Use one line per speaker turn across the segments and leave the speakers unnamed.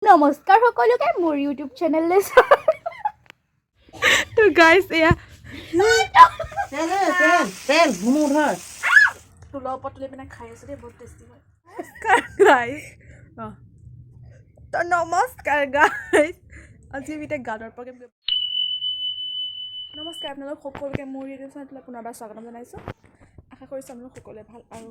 নমস্কাৰ সকলোকে মোৰ ইউটিউব চেনেললৈ তো গাইস এয়া
তেল ঘুমো ধৰ
তুলা পটলি পিনে খাই আছো দে বহুত টেষ্টি হয় গাইস তো নমস্কাৰ গাইস আজি আমি গানৰ প্ৰগ্ৰাম নমস্কাৰ আপোনালোক সকলোকে মোৰ ইউটিউব চেনেললৈ পুনৰবাৰ স্বাগতম জনাইছো আশা কৰিছো আপোনালোক সকলোৱে ভাল আৰু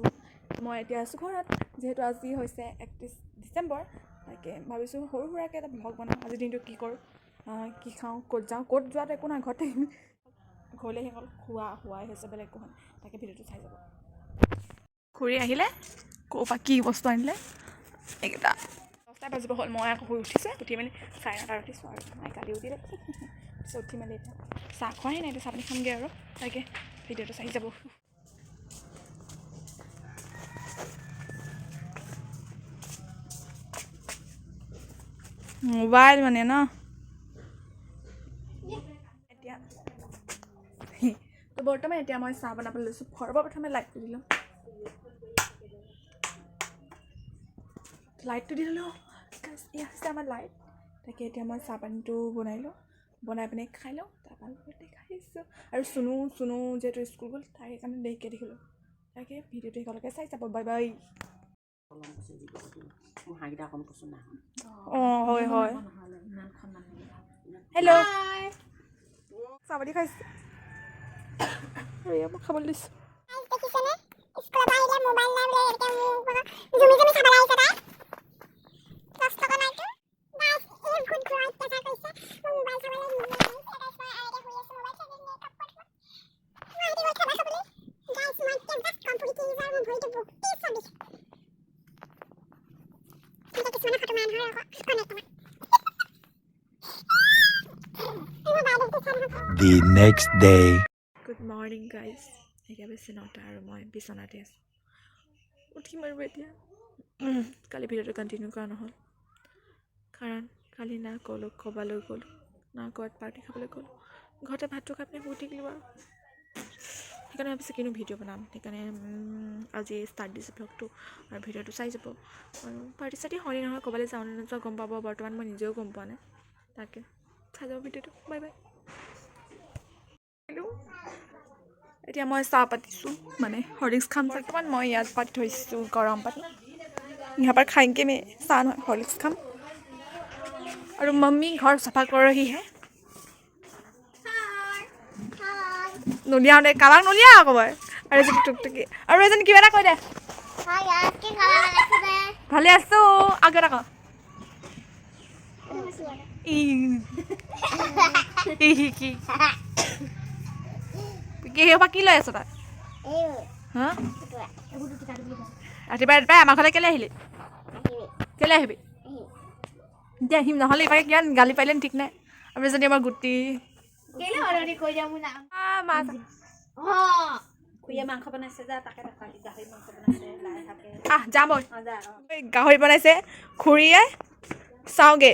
মই এতিয়া আছো ঘৰত যেহেতু আজি হৈছে 31 ডিসেম্বৰ তাকে ভাবিছো সৰু সুৰাকে এটা ব্লগ বনাম আজি দিনটো কি কৰোঁ কি খাওঁ ক'ত যাওঁ ক'ত যোৱাটো একো নাই ঘৰতে ঘৰলৈ অকল খোৱাই হৈছে বেলেগ একো নাই তাকে ভিডিঅ'টো চাই যাব ঘূৰি আহিলে ক'ৰ পৰা কি বস্তু আনিলে এইকেইটা 10টা বাজিব হ'ল মই আকৌ শুই উঠিছে উঠি মেলি 9:30 উঠিছোঁ আৰু মায়ে কালি উঠিলে পিছত উঠি মেলি এতিয়া চাহ খোৱাই নাই এতিয়া চাহ পানী খামগৈ আৰু তাকে ভিডিঅ'টো চাই যাব মোবাইল মানে ন এতিয়া তো বৰ্তমান এতিয়া মই চাহ বনাবলৈ লৈছোঁ সৰ্বপ্ৰথমে লাইটটো দিলোঁ দি ল'লোঁ এয়া হৈছে আমাৰ লাইট তাকে এতিয়া মই চাহ পানীটো বনাই পিনে খাই লওঁ তাৰপৰা দেখাইছোঁ আৰু চুনু যিহেতু স্কুল গ'ল তাই সেইকাৰণে দেৰিকৈ দেখিলোঁ তাকে ভিডিঅ'টো একেলগে চাই যাব বাই বাই অঁ হয় হয় হেল্ল' চাহ পানী খাইছোঁ আৰু এয়া মই খাবলৈ দিছোঁ
The next day.
Good morning guys. এতিয়া বেছি 9টা আৰু মই বিচনাতে আছোঁ উঠিম আৰু এতিয়া কালি ভিডিঅ'টো কণ্টিনিউ কৰা নহ'ল কাৰণ কালি না ক'বালৈ গ'লোঁ না ক'ৰবাত পাৰ্টি খাবলৈ গ'লোঁ ঘৰতে ভাতটো খাই পিনে শুই থাকিলোঁ আৰু সেইকাৰণে ভাবিছোঁ কিনো ভিডিঅ' বনাম সেইকাৰণে আজি ষ্টাৰ্ট দিছোঁ ব্লগটো আৰু ভিডিঅ'টো চাই যাব আৰু পাৰ্টি চাৰ্টি হয়নে নহয় ক'ৰবালৈ যাওঁ নে নোযোৱা গম পাব বৰ্তমান মই নিজেও গম পোৱা নাই তাকে চাই যাব ভিডিঅ'টো বাই বাই এতিয়া মই চাহ পাতিছোঁ মানে হৰ্লিক্স খাম বৰ্তমান মই ইয়াত পাতি থৈছোঁ গৰম পানী ইয়াৰ পৰা খাইকে মে চাহ নহয় হৰ্লিক্স খাম আৰু মাম্মী ঘৰ চাফা কৰহিহে নুলিয়াওঁ দে কাবাক নুলিয়াওঁ আকৌ মই আৰু এজনী টুকটুকি আৰু এজনী কিবা এটা কৈ দে ভালে আছোঁ আগত আকৌ কি লৈ আছ তই হা ৰাতিপুৱা আমাৰ ঘৰলৈ কেলৈ আহিলি কেলৈ আহিবি এতিয়া আহিম নহ'লে ইপাকে কিমান গালি পাৰিলে ঠিক নাই আৰু যদি আমাৰ গুটি
মাংস বনাইছে যা তাকে গাহৰি মাংস বনাইছে লাই শাকে
যাম মই গাহৰি বনাইছে খুৰীয়ে চাওঁগে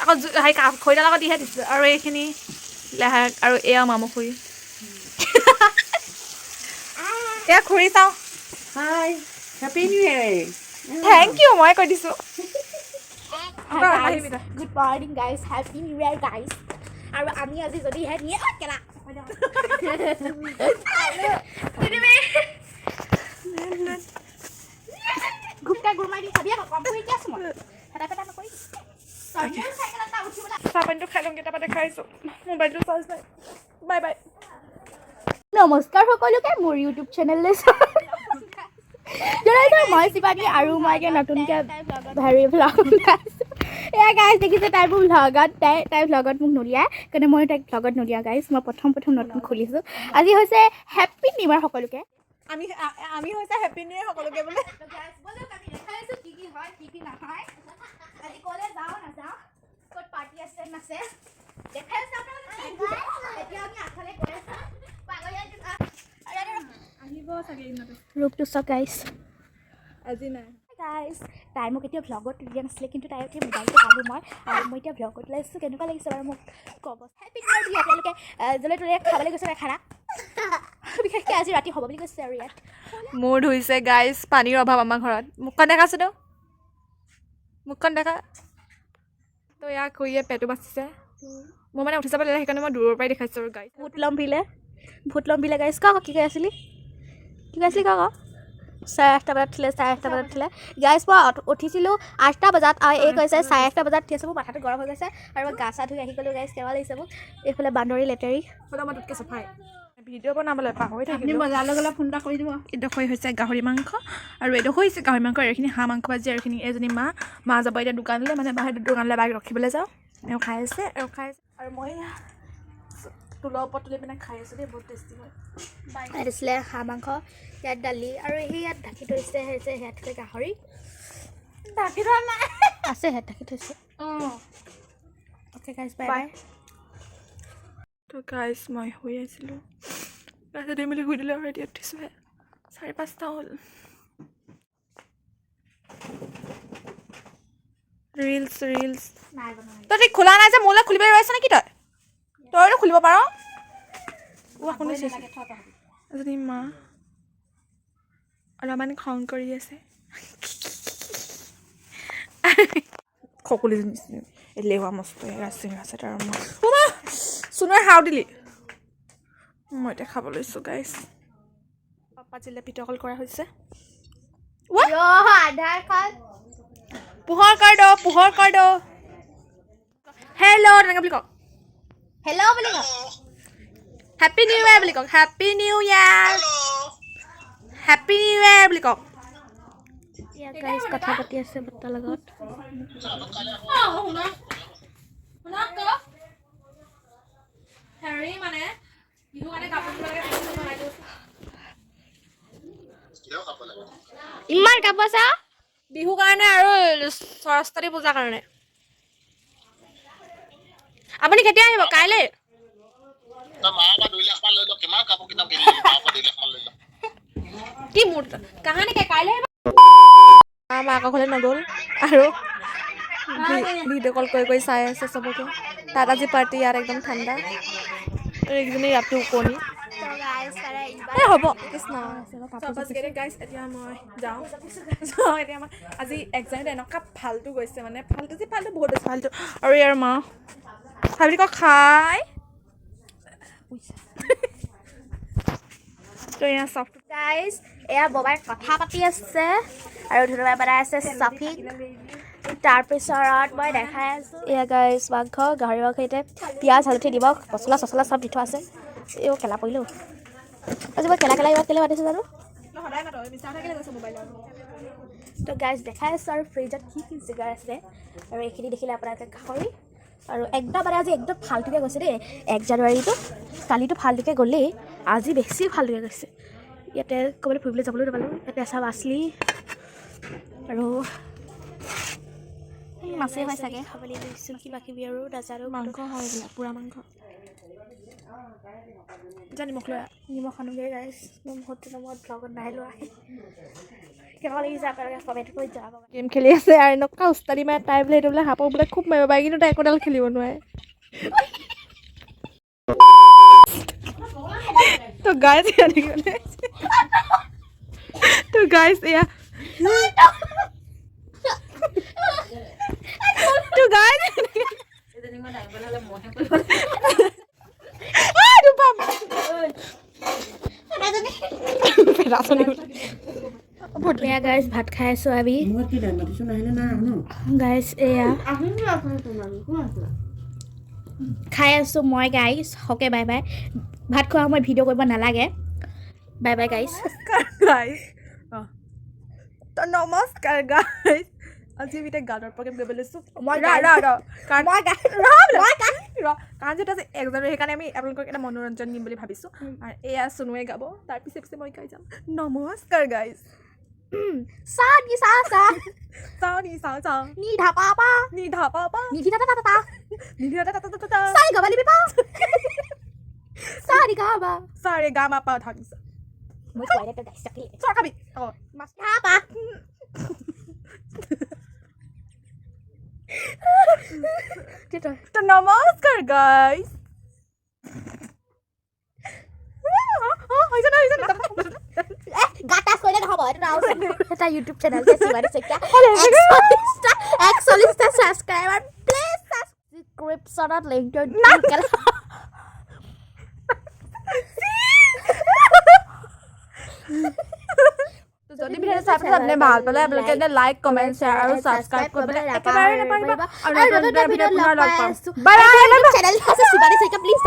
আকৌ সেই খৰিডাল লগত দিহে দিছোঁ আৰু এইখিনি লেহাক আৰু এয়া মামু খুৰী এয়া খুৰী চাওঁ
hi happy new year
thank you মই কৈ দিছোঁ
good morning guys happy new year guys আৰু আমি আজি যদিহে নিয়ে কেলা গুটকা গুৰমাই দি খাবি আকৌ কম কৰি আছোঁ মই এটা নকৰি
চাহ পানীটো খাই লওঁ কেইটা দেখাইছোঁ মোবাইলটো চাৰ্জ নাই বাই বাই
নমস্কাৰ সকলোকে মোৰ ইউটিউব চেনেললৈ জনাইছোঁ মই শিৱানী আৰু মই এতিয়া নতুনকৈ হেৰি ভ্লগ বনাইছোঁ এয়া গাইজ দেখিছে তাই মোৰ ভ্লগত তাই ভ্লগত মোক নুলিয়াই কাৰণে মই তাইক ভ্লগত নুলিয়াওঁ গাইজ মই প্ৰথম নতুন খুলিছোঁ আজি হৈছে হেপ্পী নিউ ইয়েৰ সকলোকে
আমি হৈছে হেপ্পী নিউ ইয়েৰ সকলোকে বোলে
কি হয় কি নহয় আজি ক'লে যাওঁ নাযাওঁ ক'ত পাৰ্টি আছে নাছে দেখাই আছোঁ এতিয়া আমি আগফালে গৈ আছোঁ
আহিব চাগে
ৰূপটো চাওক গাইজ
আজি নাই
গাইজ তাই মোক এতিয়া ভ্লগত দিয়া নাছিলে কিন্তু তাই এতিয়া মোবাইলটো পালোঁ মই আৰু মই এতিয়া ভ্লগত ওলাইছোঁ কেনেকুৱা লাগিছে বাৰু মোক ক'ব হেপী নিউ ইয়েৰ দিয়া তেওঁলোকে জলে তলে খাবলৈ গৈছে খানা বিশেষকৈ আজি ৰাতি হ'ব বুলি কৈছে আৰু ইয়াত
মূৰ ধুইছে গাইজ পানীৰ অভাৱ আমাৰ ঘৰত মুখখন দেখাছোঁ মুখখন দেখা তো ইয়াক খুৰীয়ে পেটটো বাচিছে মোৰ মানে উঠি যাব লাগে সেইকাৰণে মই দূৰৰ পৰাই দেখাইছোঁ আৰু গাইছ
ভূত লম্বিলে গাইছ ক কি কৈ আছিলি ক 8:30 বজাত উঠিলে গাইছ মই উঠিছিলোঁ 8টা বজাত আৰু এই কৈছে 1:30 বজাত উঠি আছোঁ মোৰ মাথাটো গৰম হৈ গৈছে আৰু মই গা চা ধুই আহি গ'লোঁ গাইছ কেৱল লাগিছে মোক এইফালে বান্দৰী লেতেৰি
হ'লেও মই তোতকৈ চফাই ভিডিঅ' বনাবলৈ পাহৰি থাকিলোঁ
বজাৰলৈ গ'লে ফোন এটা কৰি দিব
এইডোখৰ হৈছে গাহৰি মাংস আৰু এইডোখৰ হৈছে গাহৰি মাংস আৰু এইখিনি হাঁহ মাংস ভাজি আৰু এইখিনি এজনী মা যাব এতিয়া দোকানলৈ মানে বাহিৰত দোকানলৈ বাক ৰখিবলৈ যাওঁ এওঁ খাই আছে আৰু মই তুলৰ ওপৰত তুলি পিনে খাই আছোঁ দেই বহুত টেষ্টি হয়
ইয়াত আছিলে হাঁহ মাংস ইয়াত দালি আৰু সেই ইয়াত ঢাকি থৈছে সেয়াত থৈ গাহৰি ঢাকি থোৱা নাই আছে ইয়াত ঢাকি থৈছে অ'কে গাইছ বাই
তো গাইছ মই শুই আছিলোঁ গাছে ধুই মেলি শুই দিলোঁ আৰু এতিয়া উঠিছোঁহে 4-5টা হ'ল ৰিলছ তই খোলা নাই যে মোলৈ খুলিব ৰৈছ নেকি তইতো খুলিব পাৰ শুনিছোঁ এজনী মা অলপমান খং কৰি আছে খকুলিজনী এলেহুৱা মস্ত আছে তাৰ চুনুৱে হাও দিলি মই এতিয়া খাব লৈছোঁ গাইছ পাপা জিলে পিতকল কৰা হৈছে পোহৰ কৰ দ হেল্ল' তেনেকৈ বুলি কওক হেপী নিউ ইয়েৰ বুলি কওক হেপী নিউ ইয়েৰ বুলি কওক
গাইছ কথা পাতি আছে বৰ্তাৰ লগত ইমান কাপোৰ চা
বিহু কাৰণে আৰু সৰস্বতী পূজাৰ কাৰণে আপুনি কেতিয়া আহিব কাইলৈ কি মোৰ কাহানি কাইলৈ মাকৰ ঘৰলৈ নগ'ল আৰু ভিডিঅ' কল কৰি চাই আছে চবকে তাত আজি পাৰ্টি ইয়াত একদম ঠাণ্ডা আৰু এইকেইজনী ৰাতি উপনি হ'ব কৃষ্ণ গাইছ এতিয়া মই যাওঁ এতিয়া আমাৰ আজি একজামত এনেকুৱা ফাল্টু গৈছে মানে ফাল্টু বহুত বেছি ফাল্টু আৰু ইয়াৰ মা ভাবি ক খাই তো এয়া চফ্ট
গাইছ এয়া ববাই কথা পাতি আছে আৰু ধুনুবাই বনাই আছে চাফিক তাৰপিছত মই দেখাই আছোঁ এয়া গাইছ মাংস গাহৰি মাংস এতিয়া পিঁয়াজ হালধি নিমখ মছলা চছলা চব দি থোৱা আছে এই কেলা পৰিলোঁ আজি মই কেলা ইমান কেলে মাতিছোঁ জানো তো গাইছ দেখাই আছোঁ আৰু ফ্ৰিজত কি চিগাৰ আছে আৰু এইখিনি দেখিলে আপোনালোকে গাহৰি আৰু একদম মানে আজি একদম ফাল্টুকৈ গৈছে দেই 1 জানুৱাৰীটো কালিতো ফাল্টুকৈ গ'লেই আজি বেছি ফাল্টুকৈ গৈছে ইয়াতে ক'বলৈ ফুৰিবলৈ যাবলৈ নাপালোঁ ইয়াতে চব আছলি আৰু মাছেই হয় চাগে খাবলৈ লৈছোঁ কিবা কিবি আৰু নাজানো
মাংস হয় বোলে পুৰা মাংস
নিমখ আনোগৈ গাইছ মই বহুত দিনৰ মূৰত ব্লগত নাই লোৱা কেনেকুৱা লাগিছে আপোনালোকে কমেণ্ট কৰি জনাব
গেম খেলি আছে আৰু এনেকুৱা উস্তাদি মাৰে তাই বোলে এইটো বোলে সাপৰ বোলে খুব মাৰিব পাৰে কিন্তু তাই একোডাল খেলিব নোৱাৰে তো গাইছ এয়া তো গাইছ
এয়া গাইছ ভাত খাই আছোঁ আমি গাইছ এয়া খাই আছোঁ মই গাইছ হকে বাই বাই ভাত খোৱা সময় ভিডিঅ' কৰিব নালাগে বাই বাই গাইছ
নমস্কাৰ গাইছ আজি আমি এতিয়া গানৰ প্ৰগ্ৰেম কৰিব লৈছোঁ কাৰণ যিটো আজি 1 জানুৱাৰী সেইকাৰণে আমি আপোনালোকক এটা মনোৰঞ্জন দিম বুলি ভাবিছোঁ আৰু এয়া চুনুৱে গাব তাৰ পিছে মই গাই যাম নমস্কাৰ গাইছ
চাহ নি ধাপা নিধি তা চাই গাবালি পিপা চাহ দি গাবা
চাৰে গা মাপা ধাকিছা
মই কয় এটা গাইছ চাকি
চাহ খাবি
মাছ ধাপা
তো নমস্কাৰ গাইছ
গাটা কইলে নহব এটা ইউটিউব চ্যানেল আছে শিৱানী শইকীয়া ডিছক্ৰিপশ্যনত লিংকটো
যদি ভিডিঅ' চাই পেলাই আপুনি ভাল পালে আপোনালোকে লাইক কমেণ্ট শ্বেয়াৰ আৰু ছাবস্ক্ৰাইব কৰিবলৈ একেবাৰে নাপাহৰিব আৰু নতুন ভিডিঅ' পুনৰ লগ পাম বাই বাই
চেনেল আছে শিৱানী শইকীয়া প্লিজ